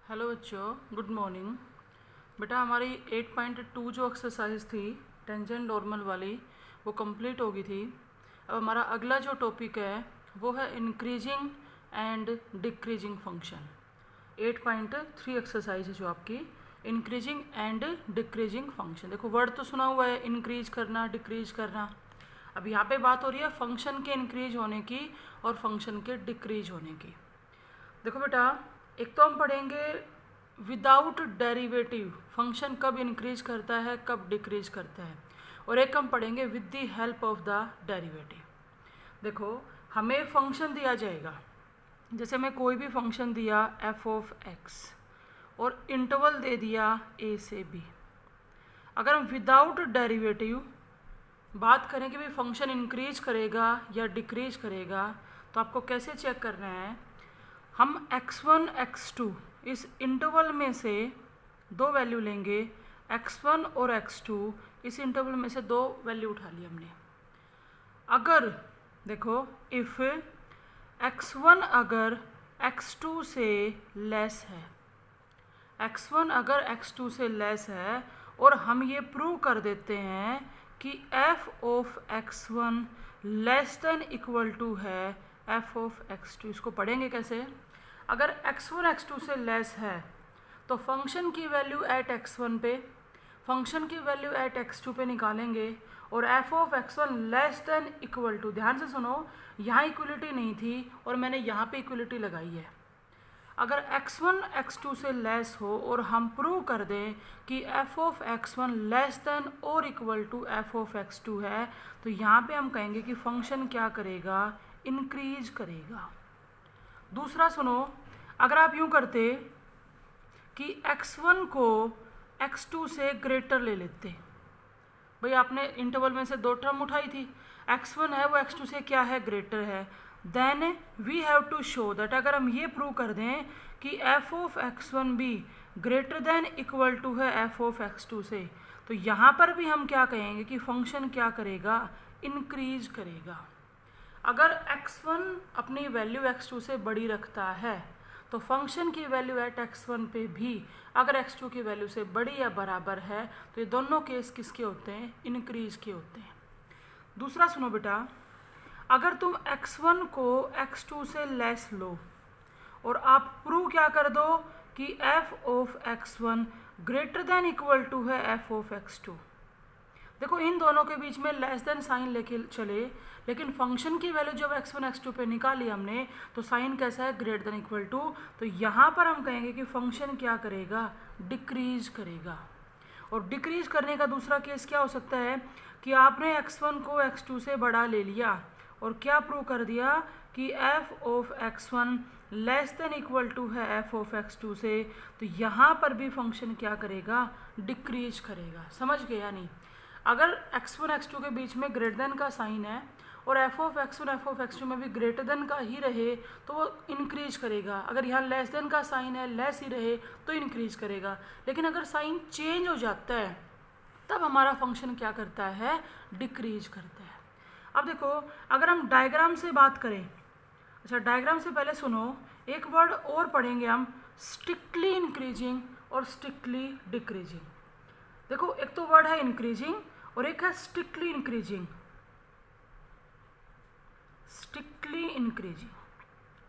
Hello बच्चों, good morning. बेटा हमारी 8.2 जो एक्सरसाइज थी टेंजेंट नॉर्मल वाली वो कंप्लीट हो गई थी। अब हमारा अगला जो टॉपिक है वो है increasing and decreasing function. 8.3 exercise है जो आपकी इंक्रीजिंग एंड डिक्रीजिंग फंक्शन। देखो वर्ड तो सुना हुआ है, इंक्रीज करना, डिक्रीज करना। अब यहाँ पे बात हो रही है फंक्शन के इंक्रीज होने की और फंक्शन के डिक्रीज होने की। देखो बेटा, एक तो हम पढ़ेंगे विदाउट डेरिवेटिव फंक्शन कब इंक्रीज करता है कब डिक्रीज करता है, और एक हम पढ़ेंगे with the help of the derivative. देखो हमें फंक्शन दिया जाएगा, जैसे हमें कोई भी फंक्शन दिया एफ ऑफ एक्स और इंटरवल दे दिया ए से बी। अगर हम विदाउट डेरिवेटिव बात करें कि भाई फंक्शन इंक्रीज करेगा या डिक्रीज करेगा, तो आपको कैसे चेक करना है। हम x1 x2 इस इंटरवल में से दो वैल्यू लेंगे, x1 और x2 इस इंटरवल में से दो वैल्यू उठा ली हमने। अगर देखो इफ़ x1 अगर x2 से लेस है, x1 अगर x2 से लेस है और हम ये प्रूव कर देते हैं कि f of x1 less than equal to है f ऑफ x2। इसको पढ़ेंगे कैसे। अगर x1 x2 से लेस है तो फंक्शन की वैल्यू एट x1 पे, फंक्शन की वैल्यू एट x2 पे निकालेंगे और f of x1 less than equal to, ध्यान से सुनो, यहाँ इक्वलिटी नहीं थी और मैंने यहाँ पे इक्वलिटी लगाई है। अगर x1 x2 से लेस हो और हम प्रूव कर दें कि f of x1 less than और equal to f of x2 है, तो यहाँ पे हम कहेंगे कि फंक्शन क्या करेगा, इंक्रीज करेगा। दूसरा सुनो, अगर आप यूँ करते कि x1 को x2 से ग्रेटर ले लेते, भाई आपने इंटरवल में से दो टर्म उठाई थी, x1 है वो x2 से क्या है, ग्रेटर है, then we have to show that, अगर हम ये प्रूव कर दें कि f ऑफ x1 भी ग्रेटर देन इक्वल टू है f ऑफ x2 से, तो यहाँ पर भी हम क्या कहेंगे कि फंक्शन क्या करेगा, इंक्रीज करेगा। अगर x1 अपनी वैल्यू x2 से बड़ी रखता है तो फंक्शन की वैल्यू एट x1 पे भी अगर x2 की वैल्यू से बड़ी या बराबर है तो ये दोनों केस किसके होते हैं, इंक्रीज के होते हैं। दूसरा सुनो बेटा, अगर तुम x1 को x2 से लेस लो और आप प्रूव क्या कर दो कि f of x1 greater than equal to है f ऑफ x2। देखो इन दोनों के बीच में लेस देन साइन लेके चले, लेकिन फंक्शन की वैल्यू जब x1 x2 पे निकाली हमने तो साइन कैसा है, ग्रेटर देन इक्वल टू, तो यहाँ पर हम कहेंगे कि फंक्शन क्या करेगा, डिक्रीज करेगा। और डिक्रीज करने का दूसरा केस क्या हो सकता है कि आपने x1 को x2 से बड़ा ले लिया और क्या प्रूव कर दिया कि f of x1 less than equal to है f ऑफ x2 से, तो यहाँ पर भी फंक्शन क्या करेगा, डिक्रीज करेगा। समझ गए या नहीं। अगर x1 x2 के बीच में ग्रेटर देन का साइन है और f of x1 f of x2 में भी ग्रेटर देन का ही रहे तो वो इंक्रीज करेगा। अगर यहाँ लेस देन का साइन है, लेस ही रहे तो इंक्रीज करेगा। लेकिन अगर साइन चेंज हो जाता है तब हमारा फंक्शन क्या करता है, डिक्रीज करता है। अब देखो अगर हम डायग्राम से बात करें, अच्छा डायग्राम से पहले सुनो, एक वर्ड और पढ़ेंगे हम, स्ट्रिक्टली इंक्रीजिंग और स्ट्रिक्टली डिक्रीजिंग। देखो एक तो वर्ड है इंक्रीजिंग और एक है स्ट्रिक्टली इंक्रीजिंग। स्ट्रिक्टली इंक्रीजिंग,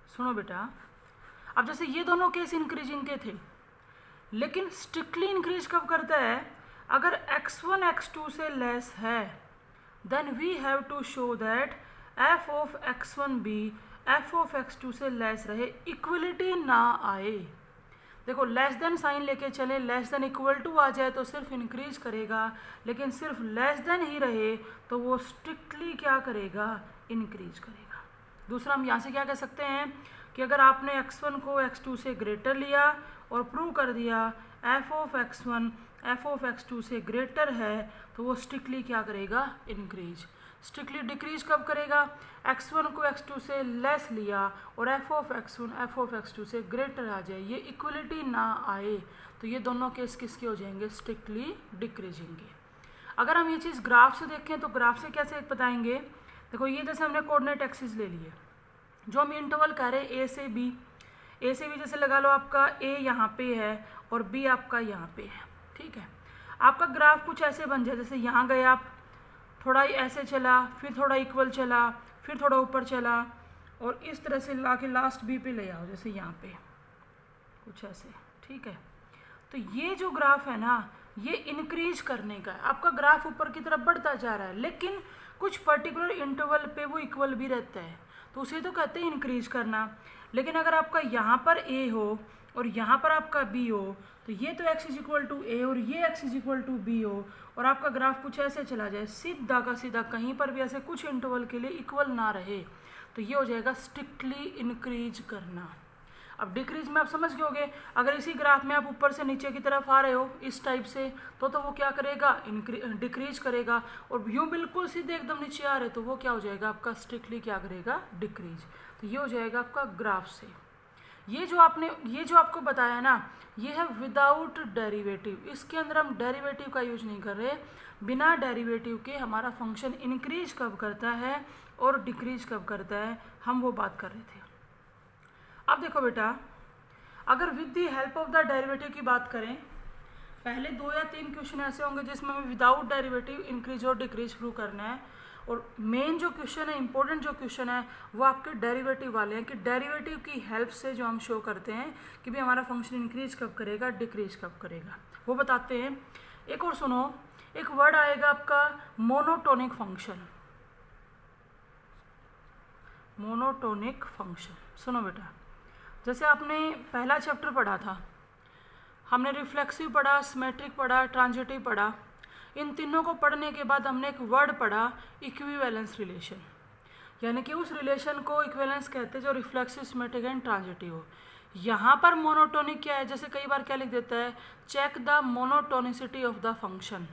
सुनो बेटा, अब जैसे ये दोनों केस इंक्रीजिंग के थे, लेकिन स्ट्रिक्टली इंक्रीज कब करता है, अगर x1 x2 से लेस है then we have to show that f of x1 भी f ऑफ x2 से लेस रहे, इक्वलिटी ना आए। देखो लेस देन साइन लेके चले, लेस देन इक्वल टू आ जाए तो सिर्फ इंक्रीज करेगा, लेकिन सिर्फ लेस देन ही रहे तो वो स्ट्रिक्टली क्या करेगा, इंक्रीज करेगा। दूसरा हम यहाँ से क्या कह सकते हैं कि अगर आपने x1 को x2 से ग्रेटर लिया और प्रूव कर दिया f of x1 f of x2 से ग्रेटर है तो वो स्ट्रिक्टली क्या करेगा, इंक्रीज। स्ट्रिक्टली डिक्रीज कब करेगा, x1 को x2 से लेस लिया और f of x1 f of x2 से ग्रेटर आ जाए, ये इक्वलिटी ना आए, तो ये दोनों केस किसके हो जाएंगे, स्ट्रिक्टली डिक्रीजिंग के। अगर हम ये चीज़ ग्राफ से देखें तो ग्राफ से कैसे बताएंगे। देखो ये जैसे हमने कोऑर्डिनेट एक्सिस ले लिए, जो हम इंटरवल कह रहे हैं ए से बी, ए से भी जैसे लगा लो आपका ए यहाँ पे है और बी आपका यहाँ पे है, ठीक है। आपका ग्राफ कुछ ऐसे बन जाए, जैसे यहाँ गए आप, थोड़ा ऐसे चला, फिर थोड़ा इक्वल चला, फिर थोड़ा ऊपर चला, और इस तरह से ला के लास्ट बी पे ले आओ, जैसे यहाँ पे कुछ ऐसे, ठीक है। तो ये जो ग्राफ है ना, ये इंक्रीज करने का है। आपका ग्राफ ऊपर की तरफ बढ़ता जा रहा है, लेकिन कुछ पर्टिकुलर इंटरवल पे वो इक्वल भी रहता है, तो उसे तो कहते हैं इंक्रीज करना। लेकिन अगर आपका यहाँ पर ए हो और यहाँ पर आपका बी हो, तो ये तो x is equal to A और ये x is equal to B हो, और आपका ग्राफ कुछ ऐसे चला जाए, सीधा का सीधा, कहीं पर भी ऐसे कुछ इंटरवल के लिए इक्वल ना रहे, तो ये हो जाएगा स्ट्रिक्टली इंक्रीज करना। अब डिक्रीज में आप समझ गए होंगे, अगर इसी ग्राफ में आप ऊपर से नीचे की तरफ आ रहे हो इस टाइप से, तो वो क्या करेगा, डिक्रीज करेगा। और यूँ बिल्कुल सीधे एकदम नीचे आ रहे तो वो क्या हो जाएगा आपका, स्ट्रिक्टली क्या करेगा, डिक्रीज। तो ये हो जाएगा आपका ग्राफ से। ये जो आपको बताया ना, ये है विदाउट डेरिवेटिव। इसके अंदर हम डेरिवेटिव का यूज नहीं कर रहे। बिना डेरिवेटिव के हमारा फंक्शन इंक्रीज कब करता है और डिक्रीज कब करता है, हम वो बात कर रहे थे। अब देखो बेटा, अगर with the help of the derivative की बात करें, पहले 2 या 3 क्वेश्चन ऐसे होंगे जिसमें हमें विदाउट डेरिवेटिव इंक्रीज और डिक्रीज प्रूव करना है, और मेन जो क्वेश्चन है, इंपॉर्टेंट जो क्वेश्चन है, वो आपके डेरिवेटिव वाले हैं, कि डेरिवेटिव की हेल्प से जो हम शो करते हैं कि भाई हमारा फंक्शन इंक्रीज कब करेगा, डिक्रीज कब करेगा, वो बताते हैं। एक और सुनो, एक वर्ड आएगा आपका मोनोटोनिक फंक्शन। मोनोटोनिक फंक्शन, सुनो बेटा, जैसे आपने पहला चैप्टर पढ़ा था, हमने रिफ्लेक्सिव पढ़ा, सिमेट्रिक पढ़ा, ट्रांजिटिव पढ़ा। इन तीनों को पढ़ने के बाद हमने एक वर्ड पढ़ा, इक्विवेलेंस रिलेशन, यानी कि उस रिलेशन को इक्विवेलेंस कहते हैं जो रिफ्लेक्सिव, सिमेट्रिक एंड ट्रांजिटिव हो। यहाँ पर मोनोटोनिक क्या है, जैसे कई बार क्या लिख देता है, check the monotonicity of the function.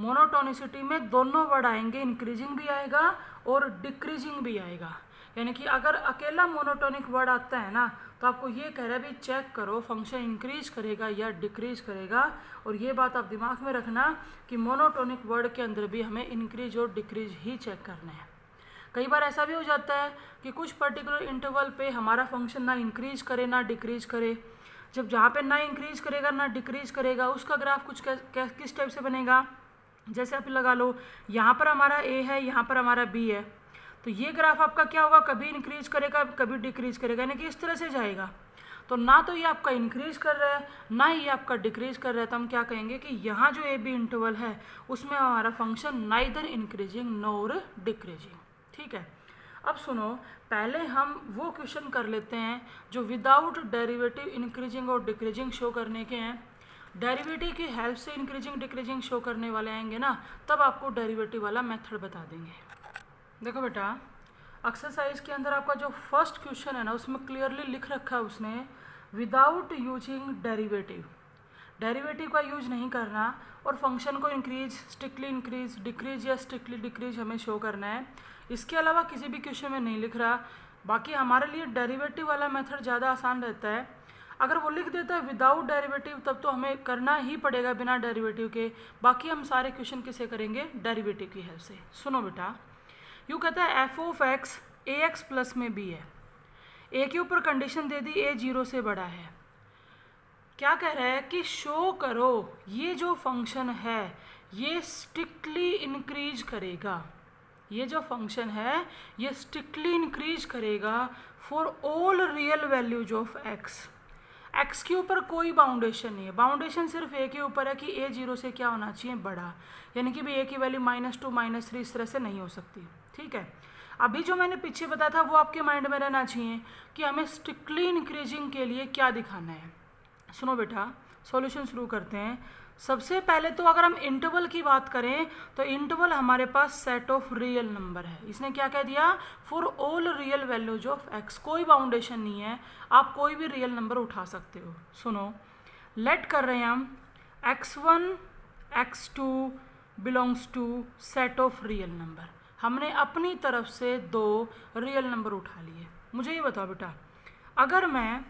Monotonicity में दोनों वर्ड आएंगे, इंक्रीजिंग भी आएगा और डिक्रीजिंग भी आएगा। यानी कि अगर अकेला मोनोटोनिक वर्ड आता है ना, तो आपको ये कह रहा है भी चेक करो फंक्शन इंक्रीज करेगा या डिक्रीज करेगा। और ये बात आप दिमाग में रखना कि मोनोटोनिक वर्ड के अंदर भी हमें इंक्रीज और डिक्रीज ही चेक करना है। कई बार ऐसा भी हो जाता है कि कुछ पर्टिकुलर इंटरवल पे हमारा फंक्शन ना इंक्रीज करे ना डिक्रीज करे। जब जहाँ पे ना इंक्रीज करेगा ना डिक्रीज करेगा, उसका ग्राफ कुछ किस टाइप से बनेगा, जैसे आप लगा लो यहाँ पर हमारा ए है, यहाँ पर हमारा बी है, तो ये ग्राफ आपका क्या होगा, कभी इंक्रीज करेगा कभी डिक्रीज करेगा, यानी कि इस तरह से जाएगा। तो ना तो ये आपका इंक्रीज कर रहा है ना ये आपका डिक्रीज कर रहा है, तो हम क्या कहेंगे कि यहाँ जो ए बी इंटरवल है उसमें हमारा फंक्शन नाइदर इंक्रीजिंग नोर डिक्रीजिंग, ठीक है। अब सुनो, पहले हम वो क्वेश्चन कर लेते हैं जो विदाउट डेरिवेटिव इंक्रीजिंग और डिक्रीजिंग शो करने के हैं। डेरिवेटिव की हेल्प से इंक्रीजिंग डिक्रीजिंग शो करने वाले आएंगे ना, तब आपको डेरिवेटिव वाला मेथड बता देंगे। देखो बेटा, एक्सरसाइज के अंदर आपका जो फर्स्ट क्वेश्चन है ना, उसमें क्लियरली लिख रखा है उसने, विदाउट यूजिंग डेरिवेटिव। डेरिवेटिव का यूज नहीं करना और फंक्शन को इंक्रीज, स्ट्रिक्टली इंक्रीज, डिक्रीज या स्ट्रिक्टली डिक्रीज हमें शो करना है। इसके अलावा किसी भी क्वेश्चन में नहीं लिख रहा। बाकी हमारे लिए डेरिवेटिव वाला मेथड ज़्यादा आसान रहता है। अगर वो लिख देता है विदाउट डेरिवेटिव, तब तो हमें करना ही पड़ेगा बिना डेरिवेटिव के। बाकी हम सारे क्वेश्चन किसे करेंगे, डेरिवेटिव की हेल्प से। सुनो बेटा, यूँ कहता है F of x A x plus में बी है। ए के ऊपर कंडीशन दे दी, ए 0 से बड़ा है। क्या कह रहा है कि शो करो ये जो फंक्शन है ये स्ट्रिक्टली इंक्रीज करेगा। ये जो फंक्शन है ये स्ट्रिक्टली इंक्रीज करेगा for all real values of x. X के ऊपर कोई बाउंडेशन नहीं है, बाउंडेशन सिर्फ ए के ऊपर है कि ए 0 से क्या होना चाहिए, बड़ा। यानी कि भी ए की वैल्यू -2 -3 इस तरह से नहीं हो सकती, ठीक है। अभी जो मैंने पीछे बताया था वो आपके माइंड में रहना चाहिए कि हमें स्ट्रिक्टली इंक्रीजिंग के लिए क्या दिखाना है। सुनो बेटा, सॉल्यूशन शुरू करते हैं। सबसे पहले तो अगर हम इंटरवल की बात करें तो इंटरवल हमारे पास सेट ऑफ रियल नंबर है। इसने क्या कह दिया, for all real values of x. कोई बाउंडेशन नहीं है, आप कोई भी रियल नंबर उठा सकते हो। सुनो, लेट कर रहे हैं हम x1 x2 belongs to set of real number. हमने अपनी तरफ से 2 रियल नंबर उठा लिए। मुझे ये बताओ बेटा, अगर मैं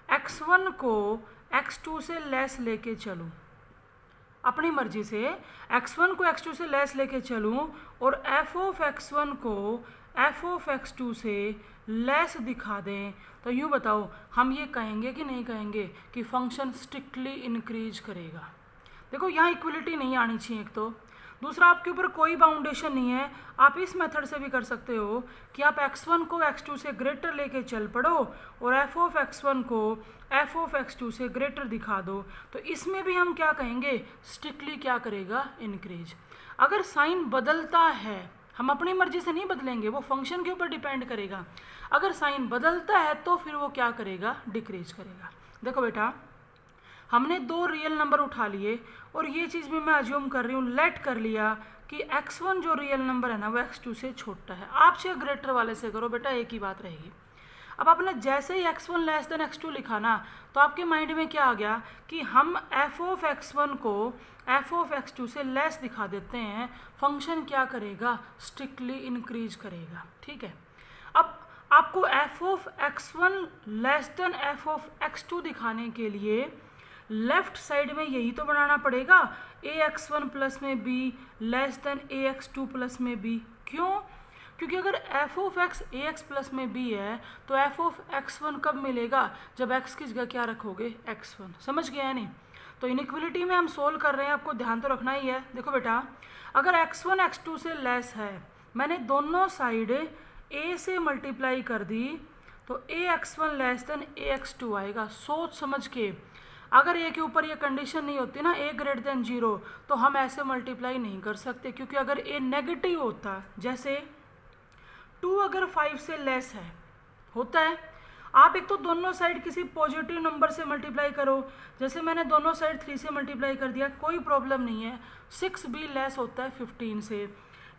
x1 को x2 से लेस लेके चलूँ, अपनी मर्जी से x1 को x2 से लेस लेके चलूँ और f ऑफ x1 को f ऑफ x2 से लेस दिखा दें तो यूँ बताओ हम ये कहेंगे कि नहीं कहेंगे कि फंक्शन स्ट्रिक्टली इंक्रीज करेगा। देखो यहाँ इक्वलिटी नहीं आनी चाहिए एक तो, दूसरा आपके ऊपर कोई बाउंडेशन नहीं है। आप इस मेथड से भी कर सकते हो कि आप x1 को x2 से ग्रेटर लेके चल पड़ो और f ऑफ x1 को f ऑफ x2 से ग्रेटर दिखा दो, तो इसमें भी हम क्या कहेंगे, स्ट्रिक्टली क्या करेगा, इंक्रीज। अगर साइन बदलता है, हम अपनी मर्जी से नहीं बदलेंगे, वो फंक्शन के ऊपर डिपेंड करेगा। अगर साइन बदलता है तो फिर वो क्या करेगा, डिक्रीज करेगा। देखो बेटा, हमने दो रियल नंबर उठा लिए और ये चीज़ भी मैं अज्यूम कर रही हूँ, लेट कर लिया कि x1 जो रियल नंबर है ना वो x2 से छोटा है। आप चाहे ग्रेटर वाले से करो बेटा, एक ही बात रहेगी। अब आपने जैसे ही x1 लेस देन x2 लिखा ना, तो आपके माइंड में क्या आ गया कि हम f ऑफ x1 को f ऑफ x2 से लेस दिखा देते हैं, फंक्शन क्या करेगा, स्ट्रिक्टली इंक्रीज करेगा। ठीक है, अब आपको f of x1 less then f of x2 दिखाने के लिए लेफ्ट साइड में यही तो बनाना पड़ेगा, ax1 प्लस में b less than ax2 plus में b। क्यों? क्योंकि अगर f of x ax plus में b है तो f ऑफ x1 कब मिलेगा, जब x की जगह क्या रखोगे, x1। समझ गया है नहीं? तो इनइक्वलिटी में हम सोल्व कर रहे हैं, आपको ध्यान तो रखना ही है। देखो बेटा, अगर x1 x2 से लेस है, मैंने दोनों साइड a से मल्टीप्लाई कर दी तो ax1 लेस देन ax2 आएगा। सोच समझ के, अगर a के ऊपर ये कंडीशन नहीं होती ना, a ग्रेटर देन 0, तो हम ऐसे मल्टीप्लाई नहीं कर सकते, क्योंकि अगर a नेगेटिव होता, जैसे 2 अगर 5 से लेस है, होता है, आप एक तो दोनों साइड किसी पॉजिटिव नंबर से मल्टीप्लाई करो, जैसे मैंने दोनों साइड 3 से मल्टीप्लाई कर दिया, कोई प्रॉब्लम नहीं है। 6 भी लेस होता है 15 से,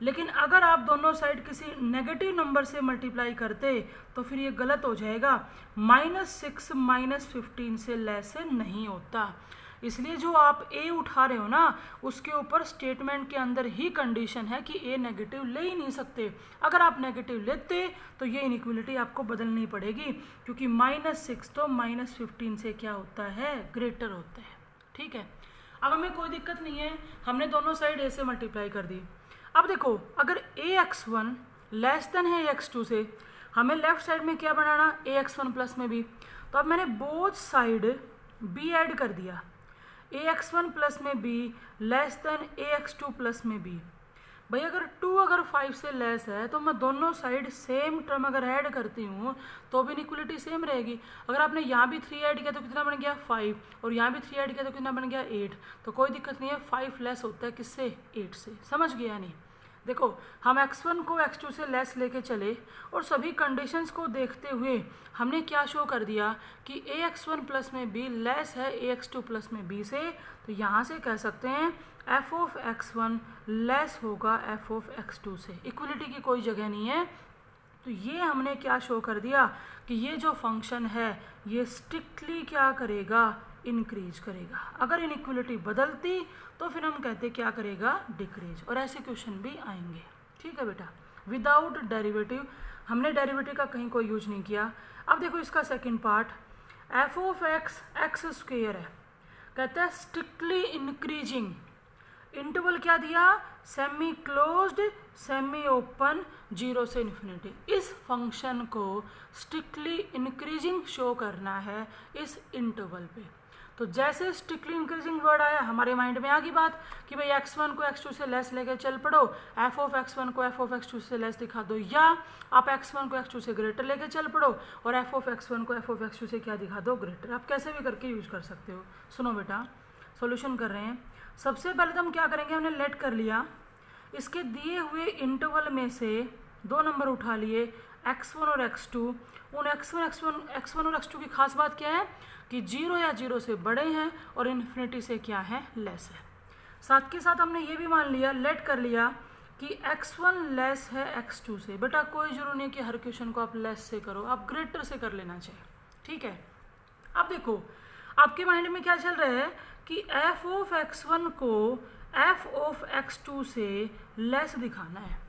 लेकिन अगर आप दोनों साइड किसी नेगेटिव नंबर से मल्टीप्लाई करते तो फिर ये गलत हो जाएगा। -6 -15 से लेस नहीं होता, इसलिए जो आप a उठा रहे हो ना, उसके ऊपर स्टेटमेंट के अंदर ही कंडीशन है कि a नेगेटिव ले ही नहीं सकते। अगर आप नेगेटिव लेते तो ये इनइक्वलिटी आपको बदलनी पड़ेगी, क्योंकि -6 तो -15 से क्या होता है, ग्रेटर होता है। ठीक है, अब हमें कोई दिक्कत नहीं है, हमने दोनों साइड a से मल्टीप्लाई कर दी। अब देखो, अगर ax1 लेस देन है ax2 से, हमें लेफ्ट साइड में क्या बनाना, ax1 प्लस में b। तो अब मैंने बोथ साइड b ऐड कर दिया, ax1 प्लस में b less than ax2 plus में b। भाई अगर 2 अगर 5 से लेस है तो मैं दोनों साइड सेम टर्म अगर ऐड करती हूँ तो भी इक्वलिटी सेम रहेगी। अगर आपने यहाँ भी 3 ऐड किया तो कितना बन गया 5, और यहाँ भी 3 ऐड किया तो कितना बन गया 8, तो कोई दिक्कत नहीं है। 5 लेस होता है किससे, 8 से। समझ गया नहीं? देखो, हम x1 को x2 से लेस लेके चले और सभी कंडीशंस को देखते हुए हमने क्या शो कर दिया कि ax1 प्लस में b लेस है ax2 प्लस में b से, तो यहाँ से कह सकते हैं f ऑफ x1 लेस होगा f ऑफ x2 से। इक्वलिटी की कोई जगह नहीं है, तो ये हमने क्या शो कर दिया कि ये जो फंक्शन है ये स्ट्रिक्टली क्या करेगा, इंक्रीज करेगा। अगर इनइक्वलिटी बदलती तो फिर हम कहते क्या करेगा, डिक्रीज। और ऐसे क्वेश्चन भी आएंगे। ठीक है बेटा, विदाउट डेरिवेटिव, हमने डेरिवेटिव का कहीं कोई यूज नहीं किया। अब देखो इसका second part, f of x x square है, कहता है स्ट्रिक्टली इंक्रीजिंग। इंटरवल क्या दिया, सेमी क्लोज्ड, सेमी ओपन, 0 से इन्फिनिटी। इस फंक्शन को स्ट्रिक्टली इंक्रीजिंग शो करना है इस इंटरवल पे। तो जैसे स्ट्रिक्टली इंक्रीजिंग वर्ड आया, हमारे माइंड में आ गई बात कि भाई x1 को x2 से लेस लेके चल पड़ो, f ऑफ x1 को f ऑफ x2 से लेस दिखा दो, या आप x1 को x2 से ग्रेटर लेके चल पड़ो और f ऑफ x1 को f ऑफ x2 से क्या दिखा दो, ग्रेटर। आप कैसे भी करके यूज कर सकते हो। सुनो बेटा, सॉल्यूशन कर रहे हैं। सबसे पहले तो हम क्या करेंगे, हमने लेट कर लिया, इसके दिए हुए इंटरवल में से 2 नंबर उठा लिए, x1 और x2। उन x1 और x2 की खास बात क्या है कि 0 या 0 से बड़े हैं और इन्फिनिटी से क्या है, लेस है। साथ के साथ हमने ये भी मान लिया, लेट कर लिया कि x1 लेस है x2 से। बेटा कोई जरूरी नहीं कि हर क्वेश्चन को आप लेस से करो, आप ग्रेटर से कर लेना चाहिए। ठीक है, अब देखो आपके माइंड में क्या चल रहा है कि f ऑफ x1 को f ऑफ x2 से लेस दिखाना है,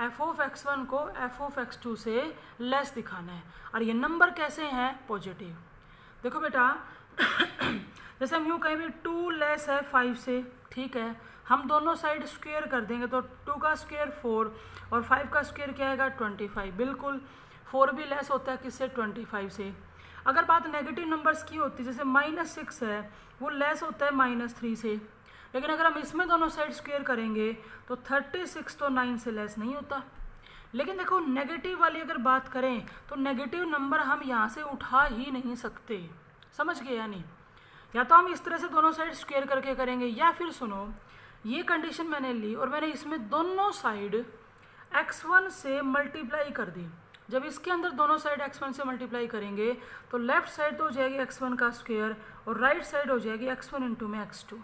f ऑफ x1 को f ऑफ x2 से लेस दिखाना है। और ये नंबर कैसे हैं, पॉजिटिव। देखो बेटा जैसे हम यूँ कहीं भी 2 लेस है 5 से, ठीक है, हम दोनों साइड स्क्वायर कर देंगे तो 2 का स्क्वायर 4 और 5 का स्क्वायर क्या आएगा, 25। बिल्कुल 4 भी लेस होता है किससे, 25 से। अगर बात नेगेटिव नंबर्स की होती है, जैसे -6 है, वो लेस होता है -3 से। लेकिन अगर हम इसमें दोनों साइड स्क्वायर करेंगे तो 36 तो 9 से लेस नहीं होता। लेकिन देखो नेगेटिव वाली अगर बात करें तो नेगेटिव नंबर हम यहाँ से उठा ही नहीं सकते, समझ गए या नहीं। या तो हम इस तरह से दोनों साइड स्क्वायर करके करेंगे, या फिर सुनो, ये कंडीशन मैंने ली और मैंने इसमें दोनों साइड x1 से मल्टीप्लाई कर दी। जब इसके अंदर दोनों साइड x1 से मल्टीप्लाई करेंगे तो लेफ्ट साइड तो हो जाएगी x1 का स्क्वायर और राइट साइड हो जाएगी x1 इंटू में x2।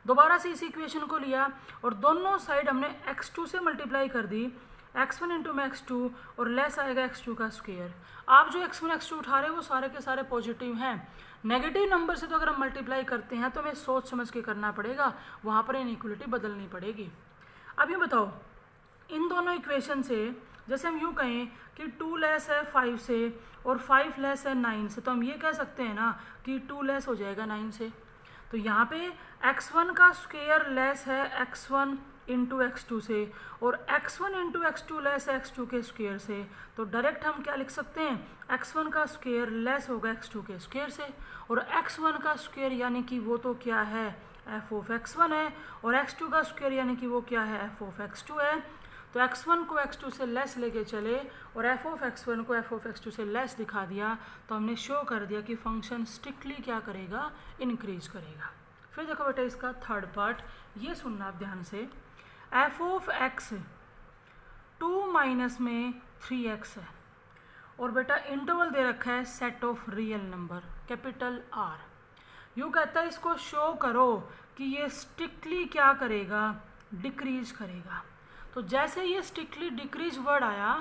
दोबारा से इस इक्वेशन को लिया और दोनों साइड हमने x2 से मल्टीप्लाई कर दी, x1 इंटू में x2 और लेस आएगा x2 का स्क्वायर। आप जो x1 x2 उठा रहे हो वो सारे के सारे पॉजिटिव हैं। नेगेटिव नंबर से तो अगर हम मल्टीप्लाई करते हैं तो हमें सोच समझ के करना पड़ेगा, वहाँ पर इनइक्वलिटी बदलनी पड़ेगी। अब ये बताओ, इन दोनों इक्वेशन से जैसे हम यूँ कहें कि 2 लेस है 5 से और 5 लेस है 9 से, तो हम ये कह सकते हैं ना कि 2 लेस हो जाएगा 9 से। तो यहाँ पे x1 का स्क्वायर लेस है x1 इंटू x2 से और x1 इंटू x2 लेस है x2 के स्क्वायर से। तो डायरेक्ट हम क्या लिख सकते हैं, x1 का स्क्वायर लेस होगा x2 के स्क्वायर से, और x1 का स्क्वायर यानी कि वो तो क्या है, f ऑफ x1 है, और x2 का स्क्वायर यानी कि वो क्या है, f ऑफ x2 है। तो x1 को x2 से लेस लेके चले और f ऑफ x1 को f ऑफ x2 से लेस दिखा दिया, तो हमने शो कर दिया कि फंक्शन स्ट्रिक्टली क्या करेगा, इंक्रीज करेगा। फिर देखो बेटा इसका थर्ड पार्ट, ये सुनना आप ध्यान से। f ऑफ x 2 माइनस में 3x है और बेटा इंटरवल दे रखा है set of real number capital R। यूँ कहता है इसको शो करो कि ये स्ट्रिक्टली क्या करेगा, डिक्रीज करेगा। तो जैसे ये स्ट्रिक्टली डिक्रीज वर्ड आया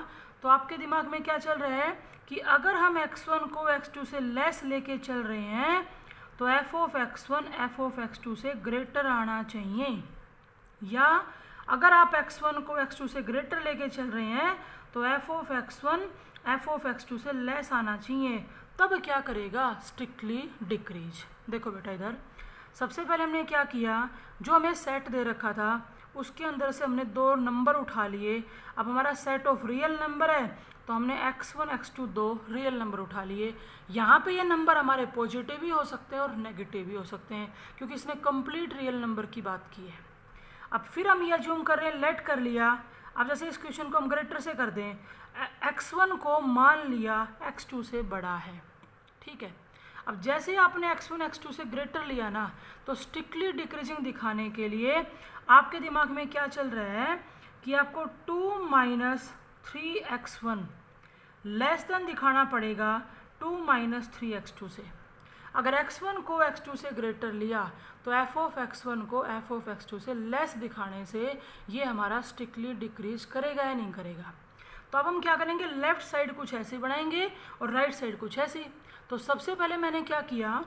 तो आपके दिमाग में क्या चल रहा है कि अगर हम x1 को x2 से लेस लेके चल रहे हैं तो f of x1 f of x2 से ग्रेटर आना चाहिए, या अगर आप x1 को x2 से ग्रेटर लेके चल रहे हैं तो f of x1 f of x2 से लेस आना चाहिए। तब क्या करेगा, स्ट्रिक्टली डिक्रीज। देखो बेटा इधर सबसे पहले हमने क्या किया, जो हमें सेट दे रखा था उसके अंदर से हमने 2 नंबर उठा लिए। अब हमारा सेट ऑफ रियल नंबर है तो हमने x1 x2 2 रियल नंबर उठा लिए। यहाँ पे ये नंबर हमारे पॉजिटिव भी हो सकते हैं और नेगेटिव भी हो सकते हैं क्योंकि इसने कंप्लीट रियल नंबर की बात की है। अब फिर हम ये अज्यूम कर रहे हैं, लेट कर लिया। अब जैसे इस क्वेश्चन को हम ग्रेटर से कर दें, x1 को मान लिया x2 से बड़ा है, ठीक है। अब जैसे ही आपने x1 x2 से ग्रेटर लिया ना, तो स्ट्रिक्टली डिक्रीजिंग दिखाने के लिए आपके दिमाग में क्या चल रहा है कि आपको 2 माइनस 3x1 लेस देन दिखाना पड़ेगा 2 माइनस 3x2 से। अगर x1 को x2 से ग्रेटर लिया तो f ऑफ x1 को f ऑफ x2 से लेस दिखाने से ये हमारा स्ट्रिक्टली डिक्रीज करेगा या नहीं करेगा। तो अब हम क्या करेंगे, लेफ्ट साइड कुछ ऐसे बनाएंगे और राइट साइड कुछ ऐसे। तो सबसे पहले मैंने क्या किया,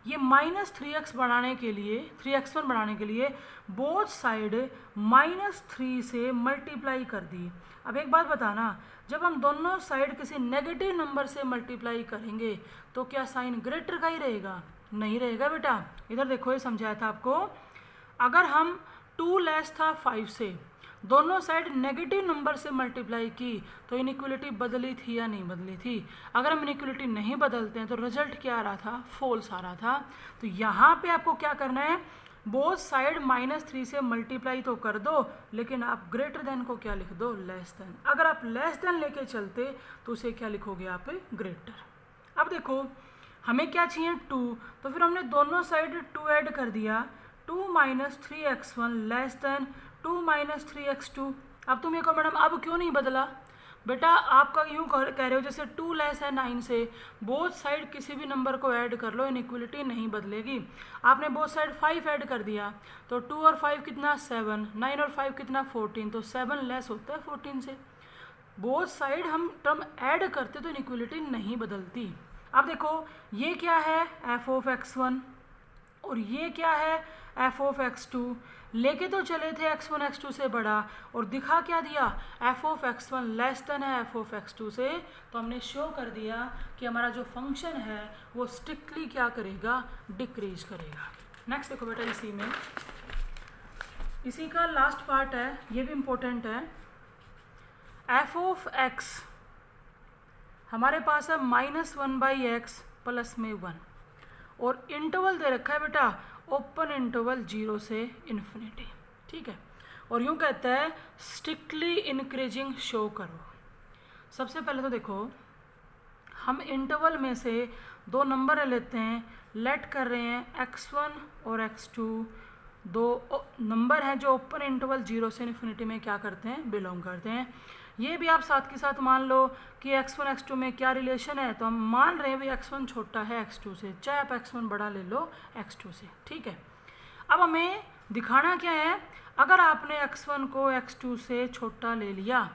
ये -3x बढ़ाने के लिए 3x1 बढ़ाने के लिए बोथ साइड -3 से मल्टीप्लाई कर दी। अब एक बात बताना, जब हम दोनों साइड किसी नेगेटिव नंबर से मल्टीप्लाई करेंगे तो क्या साइन ग्रेटर का ही रहेगा, नहीं रहेगा बेटा। इधर देखो ये समझाया था आपको, अगर हम 2 लेस था 5 से दोनों साइड नेगेटिव नंबर से मल्टीप्लाई की तो इनइक्वलिटी बदली थी या नहीं बदली थी। अगर हम इनइक्वलिटी नहीं बदलते हैं तो रिजल्ट क्या आ रहा था, फॉल्स आ रहा था। तो यहाँ पे आपको क्या करना है, बोथ साइड -3 से मल्टीप्लाई तो कर दो, लेकिन आप ग्रेटर देन को क्या लिख दो, लेस देन। अगर आप लेस देन लेके चलते तो उसे क्या लिखोगे आप, ग्रेटर। अब देखो हमें क्या चाहिए 2, तो फिर हमने दोनों साइड 2 ऐड कर दिया, 2 minus 3x1 less than 2 minus 3x2। अब तुम ये कहो मैडम अब क्यों नहीं बदला, बेटा आपका यूँ कह रहे हो जैसे 2 लेस है 9 से, बोथ साइड किसी भी नंबर को ऐड कर लो, इनइक्वलिटी नहीं बदलेगी। आपने बोथ साइड 5 ऐड कर दिया तो 2 और 5 कितना 7, 9 और 5 कितना 14, तो 7 लेस होता है 14 से। बोथ साइड हम टर्म ऐड करते तो इनइक्वलिटी नहीं बदलती। अब देखो ये क्या है, f ऑफ x1 और ये क्या है, f ऑफ x2। लेके तो चले थे x1 x2 से बड़ा और दिखा क्या दिया, f of x1 less then है f ऑफ x2 से। तो हमने शो कर दिया कि हमारा जो फंक्शन है वो स्ट्रिक्टली क्या करेगा, डिक्रीज करेगा। नेक्स्ट देखो बेटा इसी का लास्ट पार्ट है, ये भी इम्पोर्टेंट है। f ऑफ x हमारे पास है -1/x प्लस में 1 और इंटरवल दे रखा है बेटा ओपन इंटरवल 0 से इन्फिनिटी, ठीक है। और यूँ कहता है स्ट्रिक्टली इंक्रीजिंग शो करो। सबसे पहले तो देखो हम इंटरवल में से दो नंबर लेते हैं, लेट कर रहे हैं x1 और x2, दो नंबर हैं जो ओपन इंटरवल 0 से इन्फिनिटी में क्या करते हैं, बिलोंग करते हैं। ये भी आप साथ के साथ मान लो कि x1 x2 में क्या रिलेशन है, तो हम मान रहे हैं भाई x1 छोटा है x2 से, चाहे आप x1 बड़ा ले लो x2 से, ठीक है। अब हमें दिखाना क्या है, अगर आपने x1 को x2 से छोटा ले लिया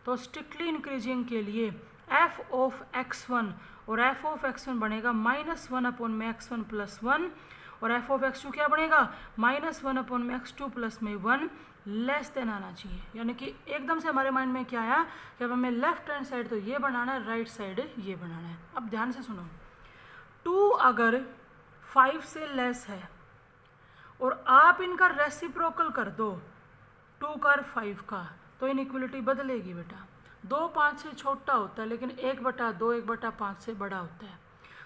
तो स्ट्रिक्टली इंक्रीजिंग के लिए f ऑफ x1 और f ऑफ x1 बनेगा -1/x1 प्लस 1 और f ऑफ x2 क्या बनेगा -1/x2 प्लस में 1 लेस देन आना चाहिए। यानी कि एकदम से हमारे माइंड में क्या आया कि अब हमें लेफ्ट हैंड साइड तो ये बनाना है, राइट साइड ये बनाना है। अब ध्यान से सुनो, 2 अगर 5 से लेस है और आप इनका रेसिप्रोकल कर दो 2 का और 5 का, तो इनइक्वलिटी बदलेगी बेटा। 2 5 से छोटा होता है लेकिन 1/2 1/5 से बड़ा होता है।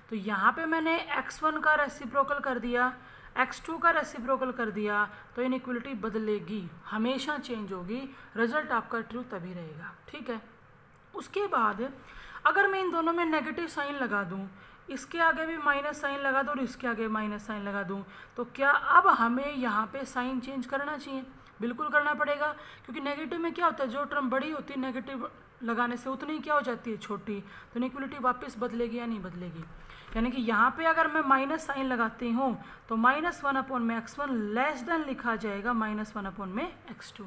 तो यहाँ पे मैंने x1 का रेसिप्रोकल कर दिया, x2 का रेसिप्रोकल कर दिया, तो इनइक्वलिटी बदलेगी, हमेशा चेंज होगी, रिजल्ट आपका ट्रू तभी रहेगा, ठीक है। उसके बाद अगर मैं इन दोनों में नेगेटिव साइन लगा दूँ, इसके आगे भी माइनस साइन लगा दूँ और इसके आगे माइनस साइन लगा दूँ, तो क्या अब हमें यहाँ पे साइन चेंज करना चाहिए? बिल्कुल करना पड़ेगा, क्योंकि नेगेटिव में क्या होता है, जो टर्म बड़ी होती है नेगेटिव लगाने से उतनी क्या हो जाती है, छोटी, तो इनइक्वलिटी वापस बदलेगी या नहीं बदलेगी। यानी कि यहाँ पे अगर मैं माइनस साइन लगाती हूँ तो -1/x1 लेस देन लिखा जाएगा -1/x2।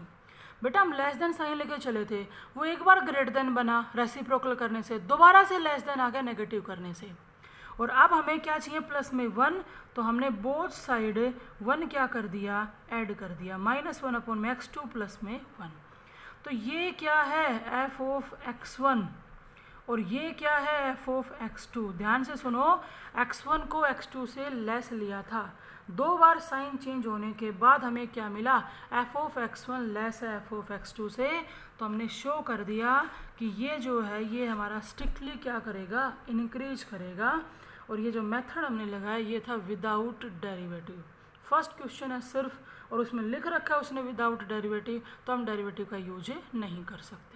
बेटा हम लेस देन साइन लेके चले थे, वो एक बार ग्रेटर देन बना रेसिप्रोकल करने से, दोबारा से लेस देन आ गया नेगेटिव करने से, और अब हमें क्या चाहिए प्लस में 1, तो हमने बोथ साइड 1 क्या कर दिया, ऐड कर दिया, -1/x2 प्लस में 1। तो ये क्या है f ऑफ x1 और ये क्या है f ऑफ x2। ध्यान से सुनो, x1 को x2 से लेस लिया था, 2 बार साइन चेंज होने के बाद हमें क्या मिला, f ऑफ x1 लेस है f ऑफ x2 से, तो हमने शो कर दिया कि ये जो है ये हमारा स्ट्रिक्टली क्या करेगा, इंक्रीज करेगा। और ये जो मेथड हमने लगाया ये था विदाउट डेरिवेटिव। फर्स्ट क्वेश्चन है सिर्फ, और उसमें लिख रखा है उसने विदाउट डेरिवेटिव, तो हम डेरिवेटिव का यूज नहीं कर सकते।